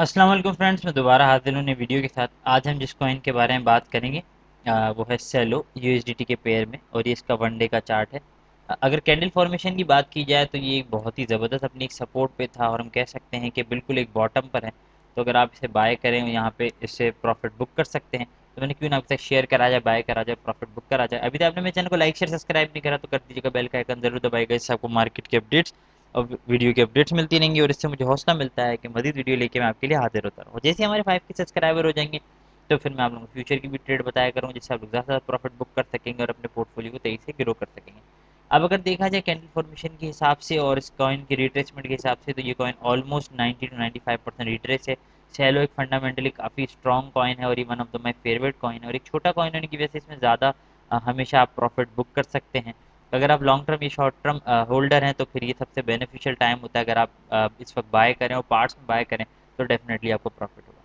अस्सलाम वालेकुम फ्रेंड्स, मैं दोबारा हाजिर हूँ नई वीडियो के साथ। आज हम जिस कॉइन के बारे में बात करेंगे वो है सेलो यूएसडीटी के पेयर में, और ये इसका वन डे का चार्ट है। अगर कैंडल फॉर्मेशन की बात की जाए तो ये एक बहुत ही ज़बरदस्त अपनी एक सपोर्ट पे था, और हम कह सकते हैं कि बिल्कुल एक बॉटम पर है। तो अगर आप इसे बाय करें यहाँ पे इससे प्रॉफिट बुक कर सकते हैं। तो मैंने क्यों ना आपके साथ शेयर करा जाए, बाय करा जाए, प्रॉफिट बुक करा जाए। अभी तक आपने मेरे चैनल को लाइक शेयर सब्सक्राइब नहीं करा तो कर दीजिएगा, बेल का आइकन जरूर दबाइएगा, इससे आपको मार्केट के अपडेट्स और वीडियो की अपडेट्स मिलती रहेंगी, और इससे मुझे हौसला मिलता है कि मज़ीद वीडियो लेके मैं आपके लिए हाजिर होता रहूँ। जैसे हमारे 5 के सब्सक्राइबर हो जाएंगे तो फिर मैं आप लोगों को फ्यूचर की भी ट्रेड बताया करूँ, जिससे आप लोग ज़्यादा से ज़्यादा प्रॉफिट बुक कर सकेंगे और अपने पोर्टफोलियो को तेज़ी से ग्रो कर सकेंगे। अब अगर देखा जाए कैंडल फॉर्मेशन के हिसाब से और इस कॉइन की रिट्रेसमेंट के हिसाब से, तो ये कॉइन ऑलमोस्ट 90 to 95% रिट्रेस है। सैलो एक फंडामेंटली काफ़ी स्ट्रॉन्ग कॉइन है, और ये one of the my favourite coin है, और एक छोटा कॉइन होने की वजह से इसमें ज़्यादा हमेशा आप प्रॉफिट बुक कर सकते हैं। अगर आप लॉन्ग टर्म या शॉर्ट टर्म होल्डर हैं तो फिर ये सबसे बेनिफिशियल टाइम होता है। अगर आप इस वक्त बाय करें और पार्ट्स में बाय करें तो डेफिनेटली आपको प्रॉफिट होगा।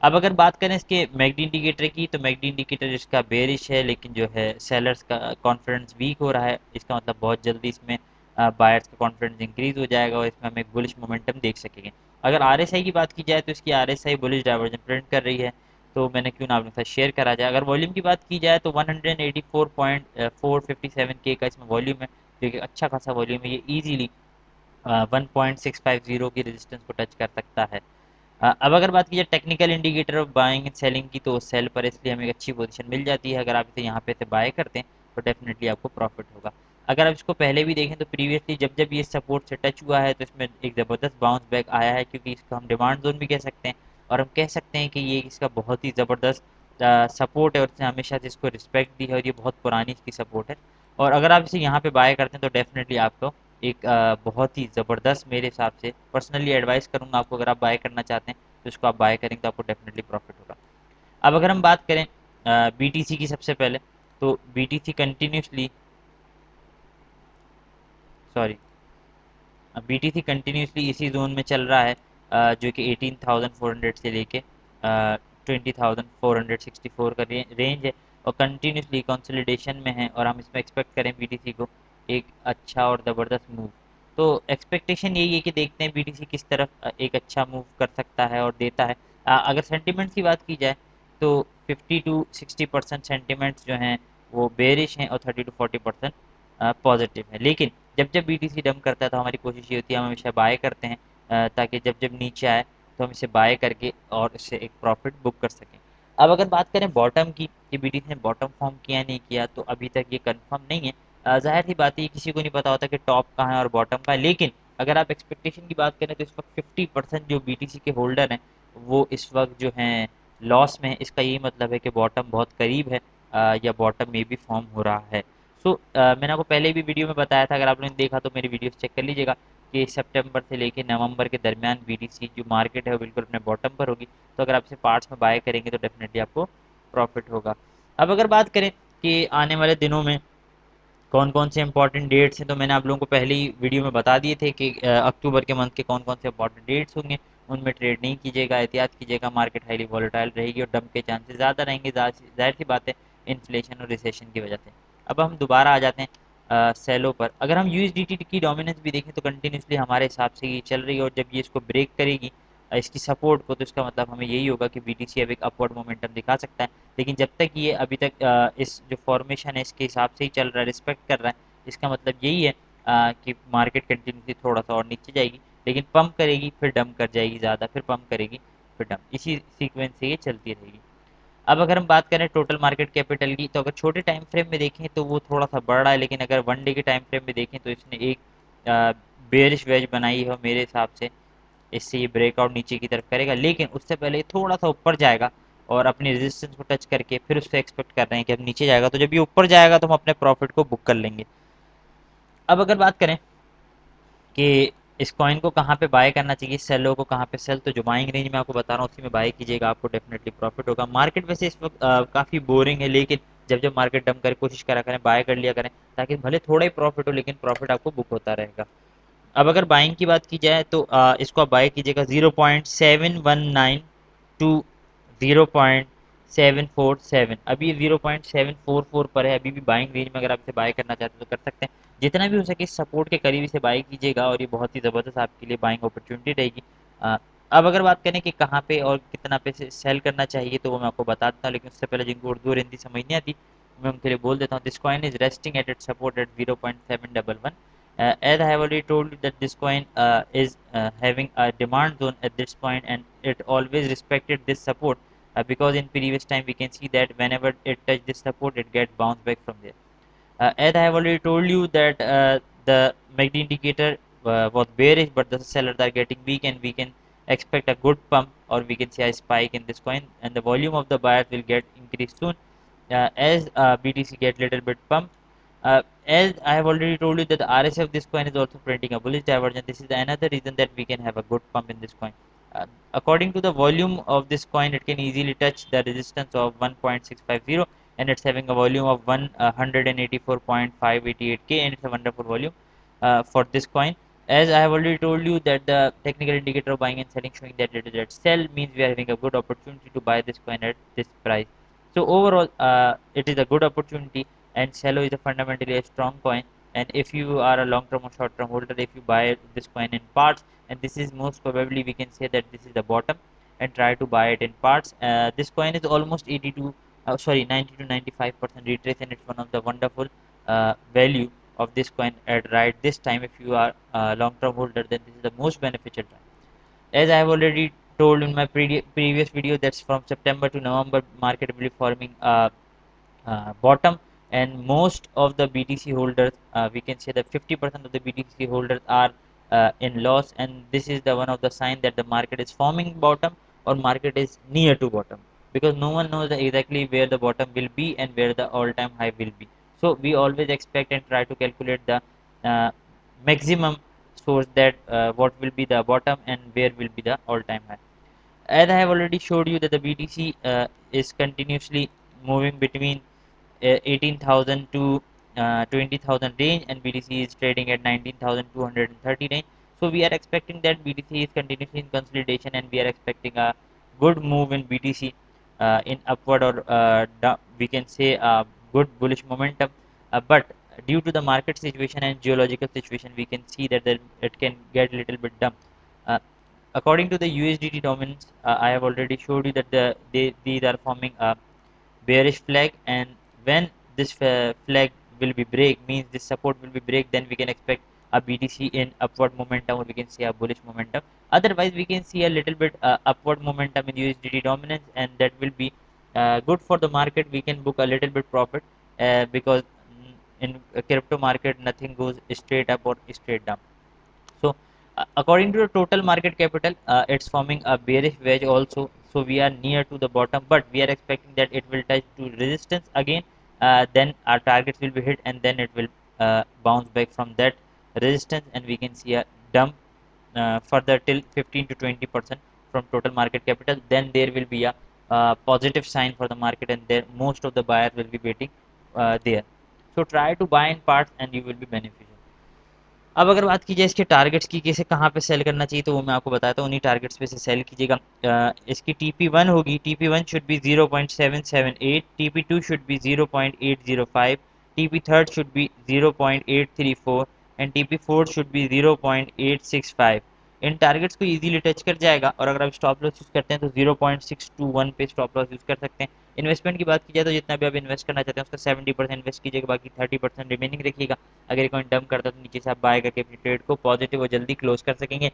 अब अगर बात करें इसके मैकडी इंडिकेटर की, तो मैकडी इंडिकेटर इसका बेरिश है, लेकिन जो है सेलर्स का कॉन्फिडेंस वीक हो रहा है। इसका मतलब बहुत जल्दी इसमें बायर्स का कॉन्फिडेंस इंक्रीज हो जाएगा, और इसमें हम एक बुलिश मोमेंटम देख सकेंगे। अगर आरएसआई की बात की जाए तो इसकी आरएसआई बुलिश डाइवर्जन प्रिंट कर रही है, तो मैंने क्यों ना आपके साथ शेयर करा जाए। अगर वॉल्यूम की बात की जाए तो 184.457 के का इसमें वॉल्यूम है, जो कि अच्छा खासा वॉल्यूम है। ये इजीली 1.650 की रेजिस्टेंस को टच कर सकता है। अब अगर बात की जाए technical indicator of buying and selling की, तो सेल पर इसलिए हमें एक अच्छी पोजीशन मिल जाती है। अगर आप इसे यहाँ पे से बाय करते हैं तो डेफिनेटली आपको प्रॉफिट होगा। अगर आप इसको पहले भी देखें तो प्रीवियसली जब जब ये सपोर्ट से टच हुआ है तो इसमें एक ज़बरदस्त बाउंस बैक आया है, क्योंकि इसका हम डिमांड जोन भी कह सकते हैं, और हम कह सकते हैं कि ये इसका बहुत ही ज़बरदस्त सपोर्ट है, और इसने हमेशा से इसको रिस्पेक्ट दी है, और ये बहुत पुरानी इसकी सपोर्ट है। और अगर आप इसे यहाँ पे बाय करते हैं तो डेफिनेटली आपको एक बहुत ही ज़बरदस्त, मेरे हिसाब से पर्सनली एडवाइस करूँगा आपको, अगर आप बाय करना चाहते हैं तो इसको आप बाय करेंगे तो आपको डेफिनेटली प्रॉफिट होगा। अब अगर हम बात करें बीटीसी की, सबसे पहले तो BTC continuously, sorry, BTC continuously इसी जोन में चल रहा है, जो कि 18,400 से लेके 20,464 का रेंज है, और कंटिन्यूसली कंसोलिडेशन में है, और हम इसमें एक्सपेक्ट करें बीटीसी को एक अच्छा और ज़बरदस्त मूव। तो एक्सपेक्टेशन यही है कि देखते हैं बीटीसी किस तरफ एक अच्छा मूव कर सकता है और देता है। अगर सेंटिमेंट्स की बात की जाए तो 50 to 60% सेंटिमेंट्स जो हैं वो बेरिश हैं, और 30 to 40% पॉजिटिव है। लेकिन जब जब बीटीसी डंप करता है तो हमारी कोशिश ये होती है, हम हमेशा बाय करते हैं, ताकि जब जब नीचे आए तो हम इसे बाय करके और इससे एक प्रॉफिट बुक कर सकें। अब अगर बात करें बॉटम की कि बीटीसी ने बॉटम फॉर्म किया नहीं किया, तो अभी तक ये कंफर्म नहीं है। जाहिर सी बात है, ये किसी को नहीं पता होता कि टॉप कहाँ है और बॉटम कहाँ है। लेकिन अगर आप एक्सपेक्टेशन की बात करें तो इस वक्त 50% जो बीटीसी के होल्डर हैं वो इस वक्त जो हैं लॉस में है। इसका यही मतलब है कि बॉटम बहुत करीब है, या बॉटम में भी फॉर्म हो रहा है। सो मैंने आपको पहले भी वीडियो में बताया था, अगर आप लोगों ने देखा तो मेरी वीडियो चेक कर लीजिएगा, कि सितंबर से लेके नवंबर के दरमियान बीटीसी जो मार्केट है वो बिल्कुल अपने बॉटम पर होगी। तो अगर आप इसे पार्ट्स में बाय करेंगे तो डेफिनेटली आपको प्रॉफिट होगा। अब अगर बात करें कि आने वाले दिनों में कौन कौन से इंपॉर्टेंट डेट्स हैं, तो मैंने आप लोगों को पहले ही वीडियो में बता दिए थे कि अक्टूबर के मंथ के कौन कौन से इंपॉर्टेंट डेट्स होंगे। उनमें ट्रेड नहीं कीजिएगा, एहतियात कीजिएगा, मार्केट हाईली वॉलेटाइल रहेगी और डंप के चांसेस ज़्यादा रहेंगे, जाहिर सी बात है, इन्फ्लेशन और रिसेशन की वजह से। अब हम दोबारा आ जाते हैं सेलो पर। अगर हम यूएसडीटी की डोमिनेंस भी देखें तो कंटिन्यूसली हमारे हिसाब से ये चल रही है, और जब ये इसको ब्रेक करेगी इसकी सपोर्ट को, तो इसका मतलब हमें यही होगा कि बीटीसी अब एक अपवर्ड मोमेंटम दिखा सकता है। लेकिन जब तक ये अभी तक इस जो फॉर्मेशन है इसके हिसाब से ही चल रहा है, रिस्पेक्ट कर रहा है, इसका मतलब यही है कि मार्केट कंटिन्यूसली थोड़ा सा और नीचे जाएगी, लेकिन पंप करेगी फिर डंप कर जाएगी ज़्यादा, फिर पंप करेगी फिर डंप, इसी सीक्वेंस से ये चलती रहेगी। अब अगर हम बात करें टोटल मार्केट कैपिटल की, तो अगर छोटे टाइम फ्रेम में देखें तो वो थोड़ा सा बढ़ रहा है, लेकिन अगर वन डे के टाइम फ्रेम में देखें तो इसने एक बेयरिश वेज बनाई है मेरे हिसाब से। इससे ये ब्रेकआउट नीचे की तरफ करेगा, लेकिन उससे पहले ये थोड़ा सा ऊपर जाएगा, और अपनी रेजिस्टेंस को टच करके फिर उससे एक्सपेक्ट कर रहे हैं कि अब नीचे जाएगा। तो जब ये ऊपर जाएगा तो हम अपने प्रॉफिट को बुक कर लेंगे। अब अगर बात करें कि इस कॉइन को कहाँ पे बाय करना चाहिए, सेलो को कहाँ पे सेल, तो जो बाइंग रेंज में आपको बता रहा हूँ उसी में बाय कीजिएगा, आपको डेफिनेटली प्रॉफिट होगा। मार्केट वैसे इस वक्त काफ़ी बोरिंग है, लेकिन जब जब मार्केट डंप करे कोशिश करा करें, बाय कर लिया करें, ताकि भले थोड़ा ही प्रॉफिट हो लेकिन प्रॉफिट आपको बुक होता रहेगा। अब अगर बाइंग की बात की जाए तो इसको आप बाय कीजिएगा 0.719 टू 0.747। अभी ये 0.744 पर है, अभी भी बाइंग रेंज में, अगर आप इसे बाय करना चाहते हैं तो कर सकते हैं। जितना भी हो सके सपोर्ट के करीब इसे बाय कीजिएगा, और ये बहुत ही ज़बरदस्त आपके लिए बाइंग अपॉर्चुनिटी रहेगी। अब अगर बात करें कि कहाँ पे और कितना पे से सेल करना चाहिए, तो वो मैं आपको बता देता हूँ, लेकिन उससे पहले जिनको उर्दू और हिंदी समझ नहीं आती मैं उनके लिए बोल देता हूँ। This coin is resting at its support at 0.711. As I have already told you that this coin is having a demand zone at this point, and it always respected this support, because in previous time we can see that whenever it touch this support it get bounced back from there. As I have already told you that the MACD indicator was bearish, but the sellers are getting weak, and we can expect a good pump, or we can say a spike in this coin, and the volume of the buyers will get increased soon as BTC get little bit pump. As I have already told you that the RSI of this coin is also printing a bullish divergence. This is another reason that we can have a good pump in this coin. According to the volume of this coin, it can easily touch the resistance of 1.650, and it's having a volume of 184.588k, and it's a wonderful volume for this coin. As I have already told you that the technical indicator of buying and selling showing that it is at sell, means we are having a good opportunity to buy this coin at this price. So overall, it is a good opportunity, and Cello is a fundamentally a strong coin. And if you are a long-term or short-term holder, if you buy this coin in parts, and this is most probably we can say that this is the bottom, and try to buy it in parts. This coin is almost 82, sorry, 90 to 95% retrace, and it's one of the wonderful value of this coin at right this time. If you are a long-term holder, then this is the most beneficial time. As I have already told in my previous video, that's from September to November, market will be forming a bottom, and most of the BTC holders, we can say that 50% of the BTC holders are in loss, and this is the one of the sign that the market is forming bottom, or market is near to bottom, because no one knows exactly where the bottom will be and where the all-time high will be. So we always expect and try to calculate the uh, maximum source, that what will be the bottom and where will be the all-time high. As I have already showed you that the BTC is continuously moving between 18,000 to 20,000 range, and BTC is trading at 19,230 range. So we are expecting that BTC is continuously in consolidation, and we are expecting a good move in BTC in upward, or we can say a good bullish momentum. But due to the market situation and geological situation, we can see that it can get a little bit dumb. Uh, According to the USDT dominance, I have already showed you that these are forming a bearish flag, and when this flag will be break, means this support will be break, then we can expect a BTC in upward momentum, or we can see a bullish momentum. Otherwise we can see a little bit upward momentum in USDT dominance, and that will be good for the market. We can book a little bit profit, because in crypto market nothing goes straight up or straight down. So according to the total market capital, it's forming a bearish wedge also. So we are near to the bottom, but we are expecting that it will touch to resistance again. Then our targets will be hit, and then it will bounce back from that resistance, and we can see a dump further till 15 to 20% from total market capital. Then there will be a positive sign for the market, and there most of the buyers will be waiting there. So try to buy in parts, and you will be beneficial. अब अगर बात की जाए इसके targets की, कैसे कहाँ पे सेल करना चाहिए, तो वो मैं आपको बताता हूँ। उन्हीं टारगेट्स पे से सेल कीजिएगा। इसकी TP1 होगी, TP1 should be 0.778, TP2 should be 0.805, TP3 should be 0.834, and TP4 should be 0.865। In targets को इजीली टच कर जाएगा, और अगर आप स्टॉप लॉस यूज़ करते हैं तो 0.621 पे स्टॉप लॉस यूज़ कर सकते हैं। इन्वेस्टमेंट की बात की जाए तो जितना भी आप इन्वेस्ट करना चाहते हैं उसका 70% इन्वेस्ट कीजिएगा, बाकी 30% रिमेनिंग रखिएगा। अगर ये कोई डंप करता है तो नीचे से आप बाय करके अपनी ट्रेड को पॉजिटिव और जल्दी क्लोज कर सकेंगे।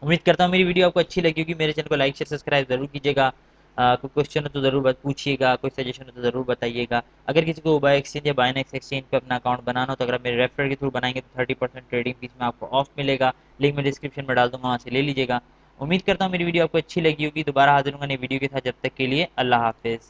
उम्मीद करता हूँ मेरी वीडियो आपको अच्छी लगी होगी। मेरे चैनल को लाइक शेयर सब्सक्राइब जरूर कीजिएगा। कोई क्वेश्चन हो तो जरूर पूछिएगा, कोई सजेशन हो तो जरूर बताइएगा। अगर किसी को बाय एक्सचेंज या बायनेक्स एक्सचेंज पे अपना अकाउंट बनाना हो, तो अगर आप मेरे रेफरल के थ्रू बनाएंगे तो 30% ट्रेडिंग फीस में आपको ऑफ मिलेगा। लिंक मैं डिस्क्रिप्शन में डाल दूंगा, वहाँ से ले लीजिएगा। उम्मीद करता हूँ मेरी वीडियो आपको अच्छी लगी होगी। दोबारा हाजिर होंगे नई वीडियो के साथ, जब तक के लिए अल्लाह हाफिज़।